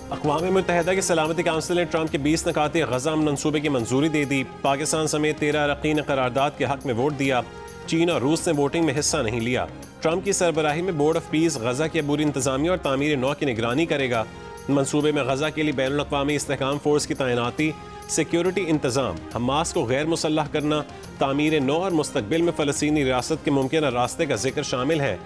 अक़वाम मुत्तहिदा की सलामती काउंसिल ने ट्रंप के 20 नकाती गज़ा मनसूबे की मंजूरी दे दी। पाकिस्तान समेत 13 अरकान ने करारदाद के हक में वोट दिया। चीन और रूस ने वोटिंग में हिस्सा नहीं लिया। ट्रंप की सरबराही में बोर्ड ऑफ पीस गज़ा की अबूरी इंतजामिया और तामीर नौ की निगरानी करेगा। मनसूबे में गज़ा के लिए बैनुल अक़वामी इस्तेहकाम फोर्स की तैनाती, सिक्योरिटी इंतजाम, हमास को गैर मुसल्लह करना, तामीर नौ और मुस्तकबिल में फ़लस्तीनी रियासत के मुमकिन रास्ते का जिक्र शामिल है।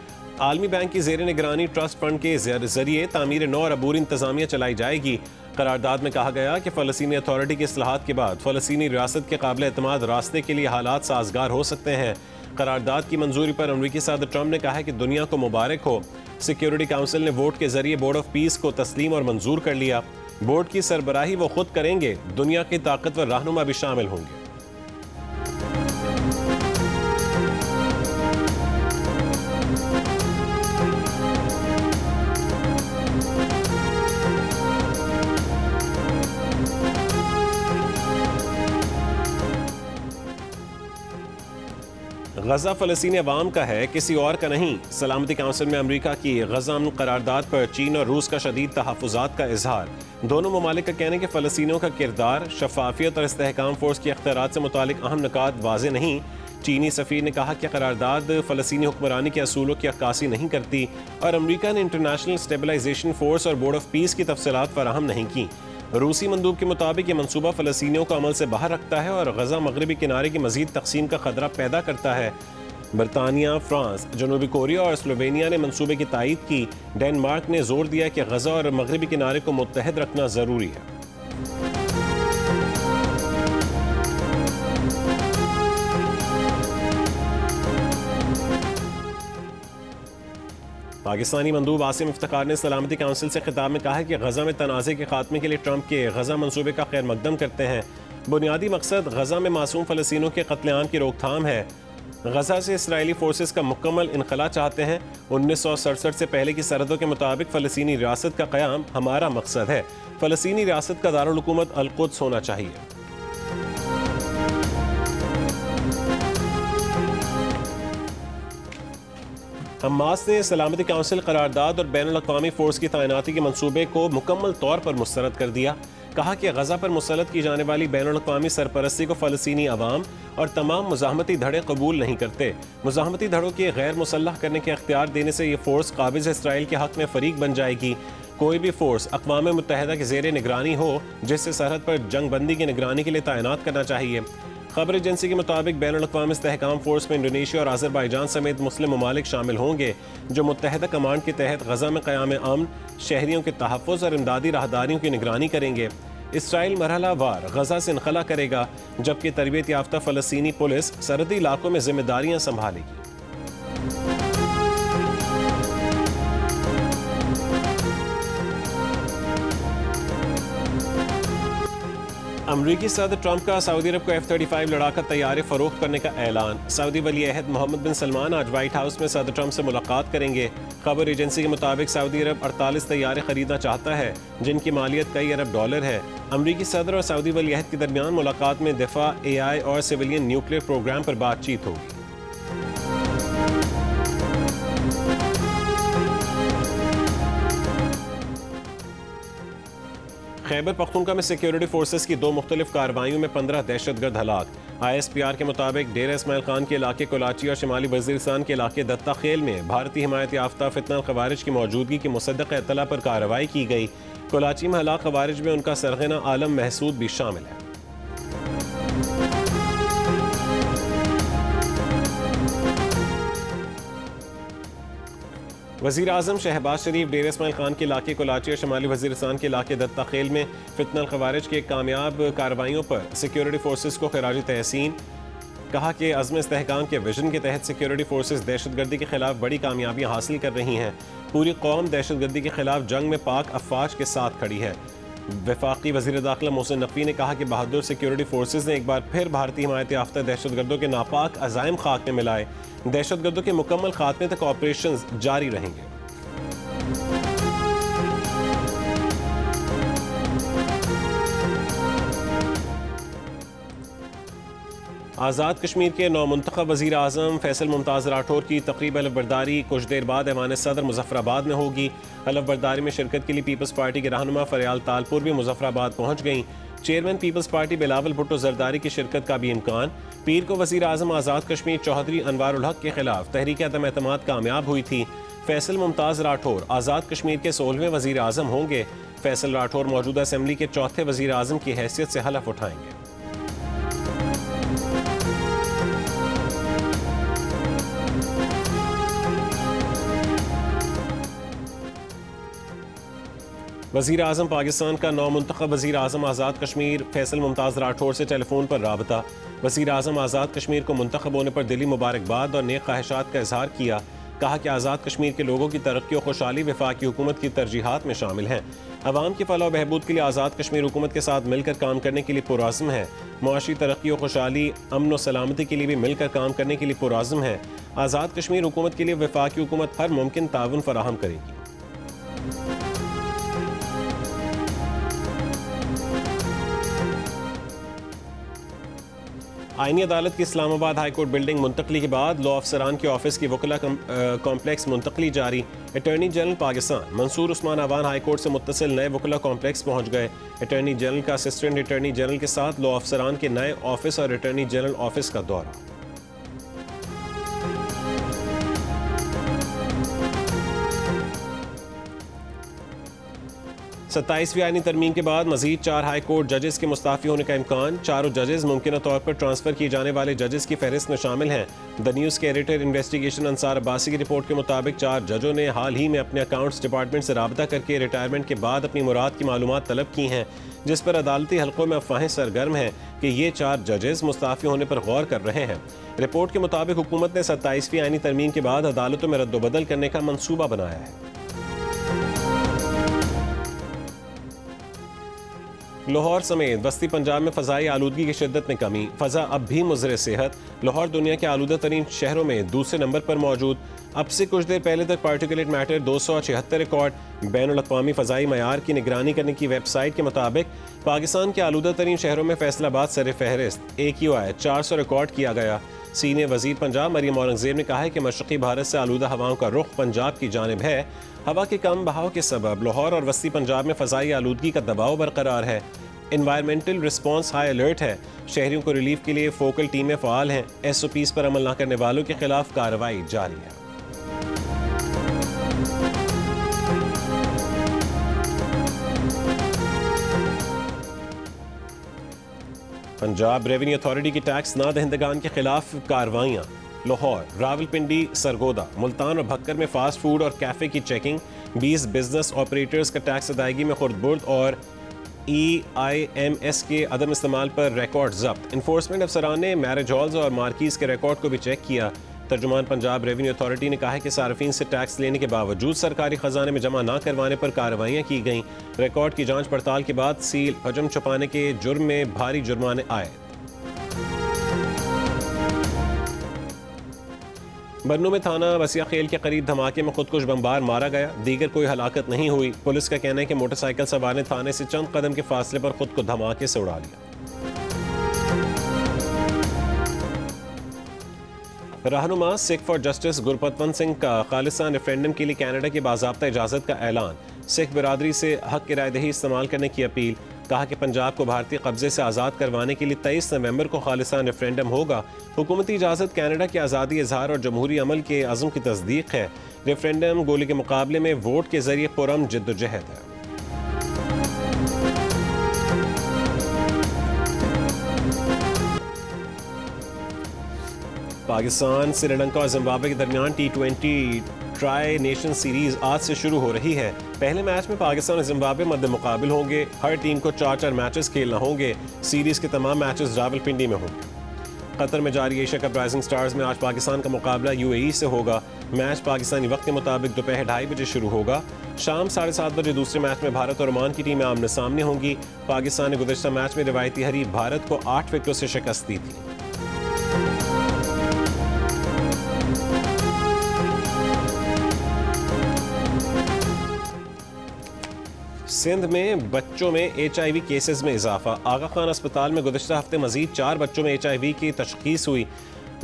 आलमी बैंक की ज़ेर निगरानी ट्रस्ट फंड के जरिए तामीर नौ और अबूरी इंतजामिया चलाई जाएगी। करारदाद में कहा गया कि फ़लस्तीनी अथॉरिटी की इस्लाहात के बाद फ़लस्तीनी रियासत के काबिल एतमाद रास्ते के लिए हालात साजगार हो सकते हैं। करारदाद की मंजूरी पर अमरीकी सदर ट्रंप ने कहा है कि दुनिया को मुबारक हो। सिक्योरिटी काउंसिल ने वोट के जरिए बोर्ड ऑफ पीस को तस्लीम और मंजूर कर लिया। बोर्ड की सरबराही वो खुद करेंगे, दुनिया के ताकतवर रहनुमा भी शामिल होंगे। गजा फ़लस्तीनी अवाम का है, किसी और का नहीं। सलामती काउंसिल में अमरीका की गजा करारदाद पर चीन और रूस का शदीद तहफ़्फ़ुज़ात का इजहार। दोनों ममालिक का कहना है कि फ़लस्तीनियों का किरदार, शफाफियत और इस्तेहकाम फोर्स के इख्तियारात से मुतालिक अहम निकात वाज़ेह नहीं। चीनी सफ़ीर ने कहा कि करारदाद फ़लस्तीनी हुक्मरानी के असूलों की अक्कासी नहीं करती और अमरीका ने इंटरनेशनल स्टेबलाइजेशन फोर्स और बोर्ड ऑफ पीस की तफसीलात फराहम नहीं की। रूसी मंदूब के मुताबिक ये मनसूबा फ़लस्तीनियों को अमल से बाहर रखता है और गजा मगरबी किनारे की मजीद तकसीम का खतरा पैदा करता है। बरतानिया, फ्रांस, जनूबी कोरिया और स्लोवेनिया ने मंसूबे की तायीद की। डेनमार्क ने जोर दिया कि गजा और मगरबी किनारे को मुत्तहद रखना ज़रूरी है। पाकिस्तानी मंदूब आसिम इफ्तिखार ने सलामती काउंसिल से खिताब में कहा है कि गजा में तनाज़े के खात्मे के लिए ट्रंप के गजा मंसूबे का खैर मकदम करते हैं। बुनियादी मकसद गजा में मासूम फ़लस्तीनियों के कत्लेआम की रोकथाम है। गजा से इसराइली फोर्सेस का मुकम्मल इनखला चाहते हैं। 1967 से पहले की सरहदों के मुताबिक फ़लस्तीनी रियासत का क़याम हमारा मकसद है। फ़लस्तीनी रियासत का दारुल हुकूमत अल-कुद्स होना चाहिए। हमास ने सलामती काउंसिल करारदाद और बैनुल अक़वामी फोर्स की तैनाती के मंसूबे को मुकम्मल तौर पर मुस्तरद कर दिया। कहा कि गजा पर मुसल्लत की जाने वाली बैनुल अक़वामी सरपरस्ती को फ़लस्तीनी अवाम और तमाम मुज़ाहमती धड़े कबूल नहीं करते। मुज़ाहमती धड़ों के गैर मुसल्लह करने के अख्तियार देने से ये फोर्स काबिज़ इसराइल के हक़ में फ़रीक बन जाएगी। कोई भी फोर्स अक़वाम मुत्तहिदा के ज़ेर निगरानी हो, जिससे सरहद पर जंग बंदी की निगरानी के लिए तैनात करना चाहिए। खबर एजेंसी के मुताबिक बैनुल अक़वामी इस्तेहकाम फोर्स में इंडोनेशिया और अज़रबैजान समेत मुस्लिम ममालिक शामिल होंगे, जो मुत्तहिदा कमांड के तहत गजा में क़याम अमन, शहरियों के तहफ़्फ़ुज़ और इमदादी राहदारियों की निगरानी करेंगे। इसराइल मरहला वार गजा से इनखला करेगा, जबकि तरबियत याफ्ता फ़लस्तीनी पुलिस सरहदी इलाकों में जिम्मेदारियाँ संभालेगी। अमरीकी सदर ट्रंप का सऊदी अरब को F-35 लड़ाका तैयारे फरोख्त करने का ऐलान। सऊदी वली अहद मोहम्मद बिन सलमान आज व्हाइट हाउस में सदर ट्रंप से मुलाकात करेंगे। खबर एजेंसी के मुताबिक सऊदी अरब 48 तैयारे खरीदना चाहता है, जिनकी मालियत कई अरब डॉलर है। अमरीकी सदर और सऊदी वली अहद के दरमियान मुलाकात में दिफा, AI और सिविलियन न्यूक्लियर प्रोग्राम पर बातचीत होगी। खैबर पख्तूनख्वा में सिक्योरिटी फोर्सेस की 2 मुख्तलिफ कार्रवाइयों में 15 दहशतगर्द हलाक। ISPR के मुताबिक डेरा इस्माइल खान के इलाके कोलाची और शिमाली वजीरिस्तान के इलाके दत्ता खेल में भारतीय हिमायत याफ्ता फितना खवारिज की मौजूदगी की मुसद्दक़ इत्तला पर कार्रवाई की गई। कोलाची में हलाक खवारिज में उनका सरगना आलम महसूद भी शामिल है। वज़ीर आज़म शहबाज शरीफ डेरा इस्माइल खान के इलाके कोलाची और शमाली वजीरिस्तान के इलाके दत्ता खेल में फितना खवारिज के कामयाब कार्रवाइयों पर सिक्योरिटी फोर्सेस को खराज तहसीन। कहा कि अज़्म इस्तेहकाम के विजन के तहत सिक्योरिटी फोर्सेस दहशतगर्दी के खिलाफ बड़ी कामयाबियाँ हासिल कर रही हैं। पूरी कौम दहशतगर्दी के खिलाफ जंग में पाक अफवाज के साथ खड़ी है। वफाकी वज़ीर दाखिला मोहसिन नकवी ने कहा कि बहादुर सिक्योरिटी फोर्सेस ने एक बार फिर भारतीय हिमायत याफ्ता दहशतगर्दों के नापाक अज़ाइम खाक में मिलाए। दहशतगर्दों के मुकम्मल खात्मे तक ऑपरेशंस जारी रहेंगे। आज़ाद कश्मीर के नौमुंतखब वज़ीर आज़म फैसल मुमताज़ राठौर की तकरीब अलफ़बरदारी कुछ देर बाद ऐवान सदर मुजफ्फराबाद में होगी। अलफ़बरदारी में शिरकत के लिए पीपल्स पार्टी के रहनुमा फ़रयाल तालपुर भी मुजफ्फराबाद पहुँच गईं। Chairman Peoples Party Bilawal Bhutto Zardari की शिरकत का भी इम्कान। पीर को वज़ीर आज़म आज़ाद कश्मीर चौधरी अनवार उल हक के खिलाफ तहरीक अदम एतमाद कामयाब हुई थी। फैसल मुमताज़ राठौर आज़ाद कश्मीर के 16वें वज़ीर आज़म होंगे। फैसल राठौर मौजूदा असम्बली के चौथे वज़ीर आज़म की हैसियत से हलफ उठाएंगे। वज़ीर आज़म पाकिस्तान का नौमुंतखब वज़ीर आज़म आज़ाद कश्मीर फैसल मुमताज़ राठौर से टेलीफोन पर राबता। वज़ीर आज़म आज़ाद कश्मीर को मुंतखब होने पर दिली मुबारकबाद और नेक ख्वाहिशात का इजहार किया। कहा कि आज़ाद कश्मीर के लोगों की तरक्की और खुशहाली वफाकी हुकूमत की तरजीहात में शामिल हैं। अवाम की फलाह बहबूद के लिए आज़ाद कश्मीर हुकूमत के साथ मिलकर काम करने के लिए पुरअज़्म है। मुआशी तरक्की और खुशहाली अमन व सलामती के लिए भी मिलकर काम करने के लिए पुरअज़्म है। आज़ाद कश्मीर हुकूमत के लिए वफाकी हुकूमत हर मुमकिन ताउन फराहम करेगी। आईनी अदालत की इस्लामाबाद हाई कोर्ट बिल्डिंग मुंतकली के बाद लॉ अफसरान के ऑफिस की वकला कॉम्प्लेक्स मुंतकली जारी। Attorney general Pakistan Mansoor Usman Awan high court से मुत्तसिल नए वकला कॉम्प्लेक्स पहुंच गए। अटॉर्नी जनरल का असिस्टेंट अटॉर्नी जनरल के साथ लॉ अफसरान के नए ऑफिस और अटॉर्नी जनरल ऑफिस का दौरा। 27वीं आईनी तरमीम के बाद मजीद 4 हाई कोर्ट जजेस के मुस्ताफ़ी होने का इम्कान। चारों जजेस मुमकिन तौर पर ट्रांसफ़र किए जाने वाले जजेस की फहरिस्त में शामिल हैं। द न्यूज़ के एडिटर इन्वेस्टिगेशन अंसार अब्बासी की रिपोर्ट के मुताबिक 4 जजों ने हाल ही में अपने अकाउंट्स डिपार्टमेंट से रब्ता करके रिटायरमेंट के बाद अपनी मुराद की मालूमात तलब की हैं, जिस पर अदालती हल्कों में अफवाहें सरगर्म हैं कि ये 4 जजेस मुस्ताफ़ी होने पर गौर कर रहे हैं। रिपोर्ट के मुताबिक हुकूमत ने 27वीं आईनी तरमीम के बाद अदालतों में रद्दोबदल करने का मनसूबा बनाया है। लाहौर समेत वस्ती पंजाब में फ़ज़ाई आलूदगी की शिद्दत में कमी। फ़ज़ा अब भी मुज़र सेहत। लाहौर दुनिया के आलूदा तरीन शहरों में दूसरे नंबर पर मौजूद। अब से कुछ देर पहले तक पार्टिकुलेट मैटर 276 रिकॉर्ड। बैनुल अक़वामी फ़ज़ाई मयार की निगरानी करने की वेबसाइट के मुताबिक पाकिस्तान के आलूदा तरीन शहरों में फैसलाबाद सर फहरिस्त। AQI 400 रिकॉर्ड किया गया। सीनियर वज़ीर पंजाब मरियम औरंगज़ेब ने कहा है कि मशरक़ी भारत से आलूदा हवाओं का रुख पंजाब की जानिब है। हवा के कम बहाव के सबब लाहौर और वस्ती पंजाब में फ़ज़ाई आलूदगी का दबाव बरकरार है। इन्वायरमेंटल रिस्पॉन्स हाई अलर्ट है। शहरियों को रिलीफ के लिए फोकल टीमें फ़ाल हैं। SOPs पर अमल न करने वालों के खिलाफ कार्रवाई जारी है। पंजाब रेवेन्यू अथॉरिटी की टैक्स ना दहिंदगान के खिलाफ कार्रवाइयाँ। लाहौर, रावलपिंडी, सरगोदा, मुल्तान और भक्कर में फास्ट फूड और कैफ़े की चेकिंग। 20 बिजनेस ऑपरेटर्स का टैक्स अदायगी में खुर्द-बुर्द और EIMS के अदम इस्तेमाल पर रिकॉर्ड जब्त। इन्फोर्समेंट अफसरान ने मैरिज हॉल्स और मार्कीज़ के रिकॉर्ड को भी चेक किया। तर्जुमान पंजाब रेवेन्यू अथॉरिटी ने कहा है कि सार्फिन से टैक्स लेने के बावजूद सरकारी खजाने में जमा न करवाने पर कार्रवाइयाँ की गईं। रिकॉर्ड की जांच पड़ताल के बाद सील, हजम छुपाने के जुर्म में भारी जुर्माने आए। बन्नू में थाना वसिया खेल के करीब धमाके में खुदकुश बमबार मारा गया। दीगर कोई हलाकत नहीं हुई। पुलिस का कहना है कि मोटरसाइकिल सवार ने थाने से चंद कदम के फासले पर खुद को धमाके से उड़ा लिया। रहनुमा सिख फॉर जस्टिस गुरपतवंत सिंह का खालिस्तान रेफरेंडम के लिए कनाडा की बाज़ाब्ता इजाज़त का ऐलान। सिख बिरादरी से हक की रायदही इस्तेमाल करने की अपील। कहा कि पंजाब को भारतीय कब्जे से आज़ाद करवाने के लिए 23 नवंबर को खालिस्तान रेफरेंडम होगा। हुकूमती इजाज़त कनाडा के आज़ादी इजहार और जमहूरी अमल के अज़म की तस्दीक है। रेफरेंडम गोली के मुकाबले में वोट के जरिए पुरअमन जिद्दोजहद है। पाकिस्तान, श्रीलंका और जिम्बाब्वे के दरमियान T20 ट्राई नेशन सीरीज आज से शुरू हो रही है। पहले मैच में पाकिस्तान और जिम्बाब्वे मद्दे मुकाबिल होंगे। हर टीम को 4-4 मैचेस खेलना होंगे। सीरीज के तमाम मैचेस रावलपिंडी में होंगे। कतर में जारी एशिया कप राइजिंग स्टार्स में आज पाकिस्तान का मुकाबला UAE से होगा। मैच पाकिस्तानी वक्त के मुताबिक दोपहर 2:30 बजे शुरू होगा। शाम 7:30 बजे दूसरे मैच में भारत और ओमान की टीमें आमने सामने होंगी। पाकिस्तान ने गुज़श्ता मैच में रिवायती हरीफ भारत को 8 विकेटों से शिकस्त दी थी। सिंध में बच्चों में HIV केसेस में इजाफा। आगा खान अस्पताल में गुज़श्ता हफ्ते मजीद 4 बच्चों में HIV की तशख़ीस हुई,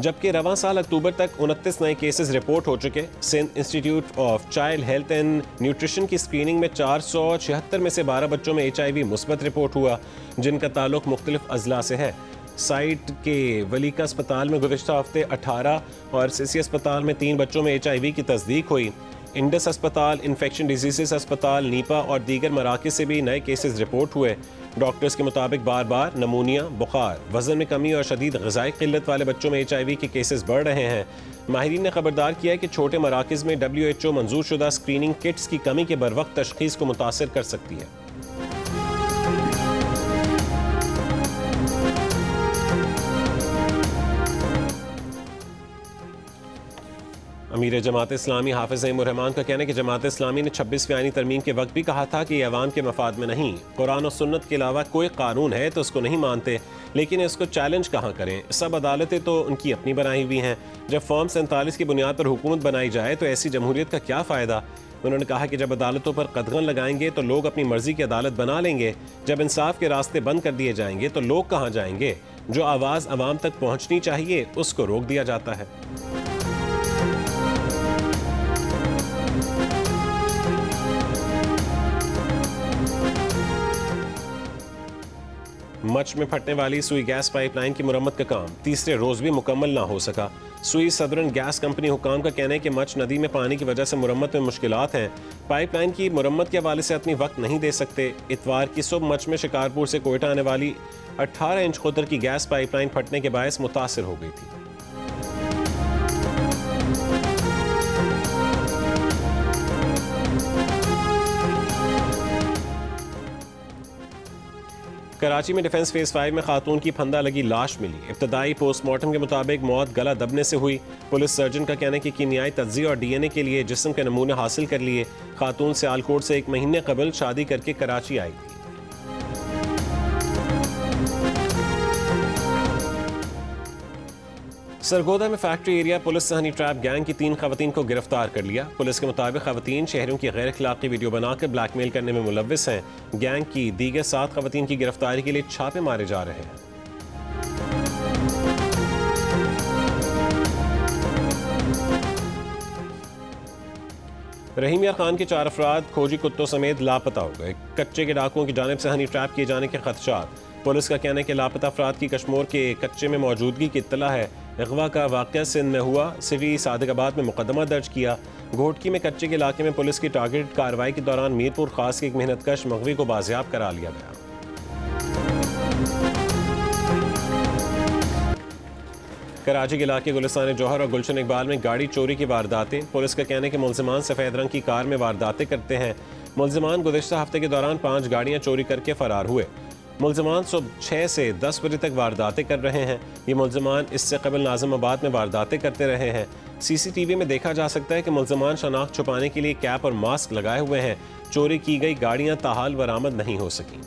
जबकि रवां साल अक्टूबर तक 29 नए केसेस रिपोर्ट हो चुके। Sindh Institute of Child Health and Nutrition की स्क्रीनिंग में 476 में से 12 बच्चों में HIV मुस्बत रिपोर्ट हुआ, जिनका ताल्लुक मुख्तलिफ अजला से है। साइट के वलीका अस्पताल में गुज़श्ता हफ्ते 18 और सीसी अस्पताल में 3 बच्चों में HIV की तस्दीक हुई। इंडस अस्पताल, इन्फेक्शन डिजीज़ अस्पताल, नीपा और दीगर मराकज़ से भी नए केसेस रिपोर्ट हुए। डॉक्टर्स के मुताबिक बार बार नमूनिया, बुखार, वज़न में कमी और शदीद ग़िज़ाई क़िल्लत वाले बच्चों में HIV के केसेस बढ़ रहे हैं। माहिरीन ने खबरदार किया है कि छोटे मराकज़ में WHO मंजूर शुदा स्क्रीनिंग किट्स की कमी के बरवक्त तशख़ीस को मुतासर कर सकती है। अमीर जमात इस्लामी हाफिज़ ज़ईमुर-रहमान का कहना है कि जमात इस्लामी ने 26वीं आईनी तरमीम के वक्त भी कहा था कि यह अवाम के मफाद में नहीं, कुरान और सुन्नत के अलावा कोई कानून है तो उसको नहीं मानते, लेकिन इसको चैलेंज कहाँ करें। सब अदालतें तो उनकी अपनी बनाई हुई हैं। जब फॉर्म 47 की बुनियाद पर हुकूमत बनाई जाए तो ऐसी जमहूरियत का क्या फ़ायदा। उन्होंने कहा कि जब अदालतों पर कदगन लगाएंगे तो लोग अपनी मर्जी की अदालत बना लेंगे। जब इंसाफ के रास्ते बंद कर दिए जाएंगे तो लोग कहाँ जाएंगे। जो आवाज़ अवाम तक पहुँचनी चाहिए उसको रोक दिया जाता है। मच में फटने वाली सुई गैस पाइपलाइन की मुरम्मत का काम तीसरे रोज भी मुकम्मल ना हो सका। सुई सदरन गैस कंपनी हुकाम का कहना है कि मच नदी में पानी की वजह से मुरम्मत में मुश्किलात हैं। पाइपलाइन की मुरम्मत के हवाले से अपनी वक्त नहीं दे सकते। इतवार की सुबह मच में शिकारपुर से कोयटा आने वाली 18 इंच खुदर की गैस पाइपलाइन फटने के बायस मुतासिर हो गई थी। कराची में डिफेंस फेज 5 में खातून की फंदा लगी लाश मिली। इब्तदाई पोस्टमार्टम के मुताबिक मौत गला दबने से हुई। पुलिस सर्जन का कहना है कि कीमियाई तज्ज़िया और DNA के लिए जिस्म के नमूने हासिल कर लिए। खातून सियालकोट से 1 महीने कबल शादी करके कराची आई थी। सरगोदा में फैक्ट्री एरिया पुलिस से हनी ट्रैप गैंग की 3 खवातीन को गिरफ्तार कर लिया। पुलिस के मुताबिक खवातीन शहरों की गैर अखलाकी वीडियो बनाकर ब्लैकमेल करने में मुलव्विस हैं। गैंग की दीगर 7 खवातीन की गिरफ्तारी के लिए छापे मारे जा रहे हैं। रहीम यार खान के 4 अफराद खोजी कुत्तों समेत लापता हो गए। कच्चे के डाकुओं की जानिब से हनी ट्रैप किए जाने के खदशात। पुलिस का कहना है कि लापता अफराद की कश्मोर के कच्चे में मौजूदगी की इत्तला है। अगवा का वाक़या सिंध में हुआ। सिटी सादिकाबाद में मुकदमा दर्ज किया। घोटकी में कच्चे के इलाके में पुलिस की टारगेट कार्रवाई के दौरान मीरपुर खास के एक मेहनतकश मगवी को बाजियाब करा लिया गया। कराची के इलाके गुलिस्तान जौहर और गुलशन इकबाल में गाड़ी चोरी की वारदातें। पुलिस का कहना है कि मुलजिमान सफ़ेद रंग की कार में वारदातें करते हैं। मुलजिमान गुज़श्ता हफ्ते के दौरान 5 गाड़ियाँ चोरी करके फरार हुए। मुलजिमान सुबह 6 से 10 बजे तक वारदातें कर रहे हैं। ये मुलजिमान इससे कबल नाज़िमाबाद में वारदातें करते रहे हैं। CCTV में देखा जा सकता है कि मुलजिमान शनाख्त छुपाने के लिए कैप और मास्क लगाए हुए हैं। चोरी की गई गाड़ियाँ ताहाल बरामद नहीं हो सकी।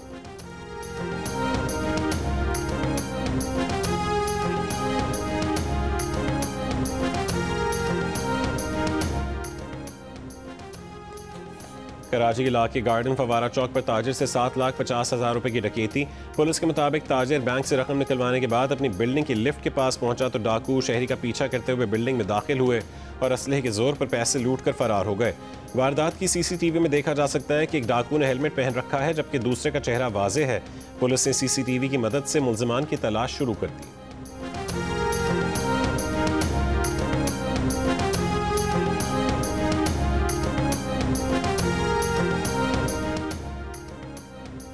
कराची के इलाके गार्डन फवारा चौक पर ताजिर से 7,50,000 रुपए की डकैती। पुलिस के मुताबिक ताजिर बैंक से रकम निकलवाने के बाद अपनी बिल्डिंग की लिफ्ट के पास पहुंचा तो डाकू शहरी का पीछा करते हुए बिल्डिंग में दाखिल हुए और असलहे के जोर पर पैसे लूट कर फरार हो गए। वारदात की CCTV में देखा जा सकता है कि एक डाकू ने हेलमेट पहन रखा है जबकि दूसरे का चेहरा वाज़े है। पुलिस ने CCTV की मदद से मुलजिमान की तलाश शुरू कर दी।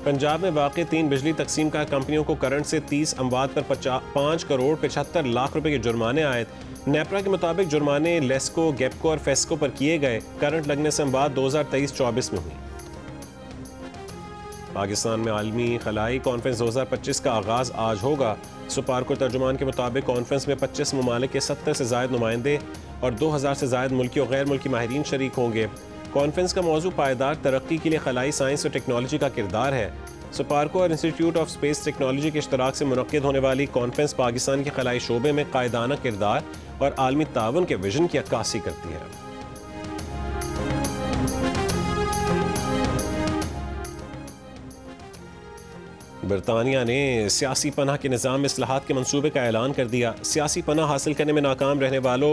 पंजाब में वाक़ 3 बिजली तकसीम का कंपनियों को करंट से 30 अमवात पर 5 करोड़ 75 लाख रुपए के जुर्माने आए। नेपरा के मुताबिक जुर्माने लेस्को, गेपको और फेस्को पर किए गए। करंट लगने से अमवात 2023-24 में हुई। पाकिस्तान में आलमी खलाई कॉन्फ्रेंस 2025 का आगाज़ आज होगा। सुपारको तर्जुमान के मुताबिक कॉन्फ्रेंस में 25 ममालिक के 70 से ज़ायद नुमाइंदे और 2000 से ज़ायद मुल्की और गैर मुल्की माहिरीन शरीक होंगे। कॉन्फ्रेंस का मौजू पायदार तरक्की के लिए खलाई साइंस और टेक्नोलॉजी का किरदार है। सुपारको और इंस्टीट्यूट ऑफ स्पेस टेक्नोलॉजी के इश्तराक से मुनक्किद होने वाली कॉन्फ्रेंस पाकिस्तान के खलाई शोबे में कायदाना किरदार और आलमी ताउन के विजन की अक्कासी करती है। बरतानिया ने सियासी पनाह के निज़ाम में इस्लाहात के मंसूबे का ऐलान कर दिया। सियासी पनाह हासिल करने में नाकाम रहने वालों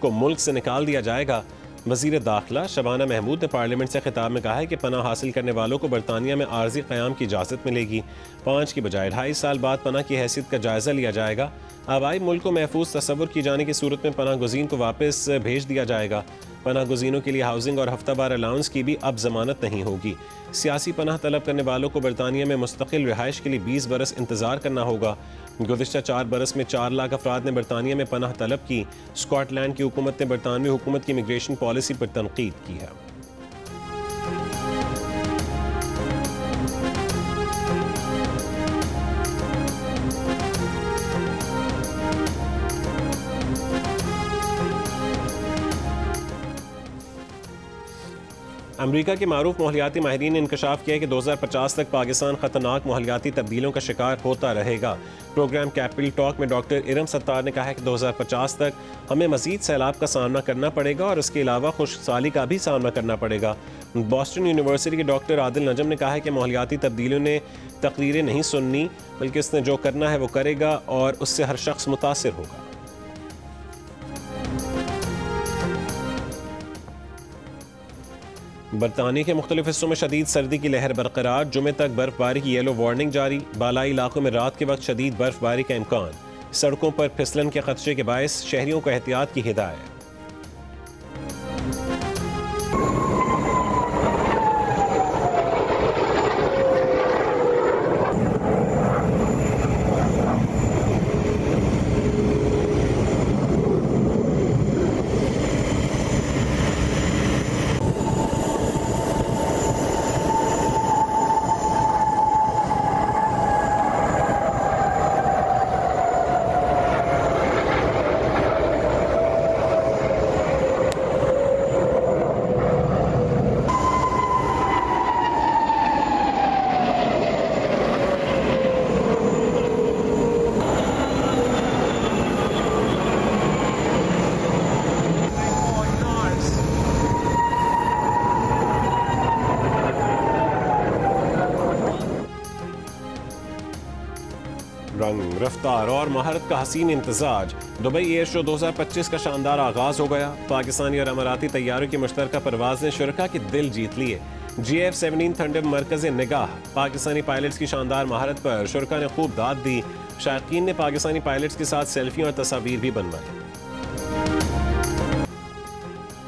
को मुल्क से निकाल दिया जाएगा। वज़ीर दाखिला शबाना महमूद ने पार्लियामेंट से खिताब में कहा है कि पनाह हासिल करने वालों को बरतानिया में आर्जी क़याम की इजाज़त मिलेगी। 5 की बजाय 2.5 साल बाद पनाह की हैसियत का जायज़ा लिया जाएगा। आबाई मुल्क को महफूज तस्वुर की जाने की सूरत में पनाह गुज़ीन को वापस भेज दिया जाएगा। पनाह गुज़ीनों के लिए हाउसिंग और हफ्तावार अलाउंस की भी अब जमानत नहीं होगी। सियासी पनाह तलब करने वालों को बरतानिया में मुस्तकिल रिहाइश के लिए 20 बरस इंतज़ार करना होगा। गुज़िश्ता 4 बरस में 4 लाख अफराद ने बरतानिया में पनाह तलब की। स्कॉटलैंड की हुकूमत ने बरतानवी हुकूमत की इमिग्रेशन पॉलिसी पर तनकीद की है। अमरीका के मारूफ माहौलियाती माहिरीन ने इंकशाफ किया है कि 2050 तक पाकिस्तान खतरनाक माहौलियाती तब्दीलियों का शिकार होता रहेगा। प्रोग्राम कैपिटल टॉक में डॉक्टर इरम सत्तार ने कहा है कि 2050 तक हमें मजीद सैलाब का सामना करना पड़ेगा और इसके अलावा खुशहाली का भी सामना करना पड़ेगा। बॉस्टन यूनिवर्सिटी के डॉक्टर आदिल नजम ने कहा है कि माहौलियाती तब्दीलियों ने तकरीरें नहीं सुननी, बल्कि उसने जो करना है वो करेगा और उससे हर शख्स मुतासिर होगा। बरतानिया के मुख्तलिफ हिस्सों में शदीद सर्दी की लहर बरकरार। जुमे तक बर्फबारी की येलो वार्निंग जारी। बालाई इलाकों में रात के वक्त शदीद बर्फबारी का इम्कान। सड़कों पर फिसलन के खदशे के बायस शहरियों को एहतियात की हिदायत। रंग रफ्तार और महारत का हसीन इंतजाज। दुबई एयर शो 2025 का शानदार आगाज हो गया। पाकिस्तानी और अमाराती तैयारों की मुश्तरका परवाज ने शुरका के दिल जीत लिए। GF-17 थंडर मरकज़ निगाह। पाकिस्तानी पायलट्स की शानदार महारत पर शुरका ने खूब दाद दी। शायकीन ने पाकिस्तानी पायलट्स के साथ सेल्फी और तस्वीर भी बनवाई।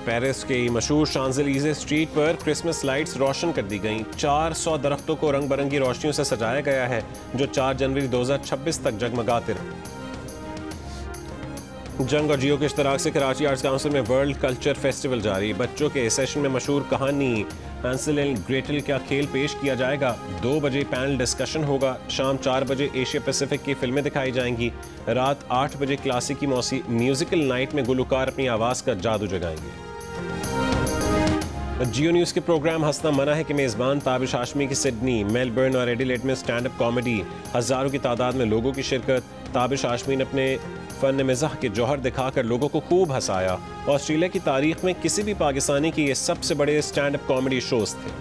पेरिस के मशहूर शांज़ेलीज़े स्ट्रीट पर क्रिसमस लाइट्स रोशन कर दी गईं। 400 दरख्तों को रंग बिरंगी रोशनियों से सजाया गया है, जो 4 जनवरी 2026 तक जगमगाते रहे। जंग और जियो के इश्तराक से कराची आर्ट्स काउंसिल में वर्ल्ड कल्चर फेस्टिवल जारी। बच्चों के सेशन में मशहूर कहानी हैंसल एंड ग्रेटल का खेल पेश किया जाएगा। 2 बजे पैनल डिस्कशन होगा। शाम 4 बजे एशिया पैसिफिक की फिल्में दिखाई जाएंगी। रात 8 बजे क्लासिकी म्यूजिकल नाइट में गुलकार अपनी आवाज़ का जादू जगाएंगे। जियो न्यूज़ के प्रोग्राम हंसना मना है कि मेज़बान ताबिश हाशमी की सिडनी, मेलबर्न और एडिलेड में स्टैंड अप कॉमेडी। हज़ारों की तादाद में लोगों की शिरकत। ताबिश हाशमी ने अपने फ़न मिज़ाह के जौहर दिखाकर लोगों को खूब हंसाया। ऑस्ट्रेलिया की तारीख में किसी भी पाकिस्तानी के ये सबसे बड़े स्टैंड अप कॉमेडी शोज़ थे।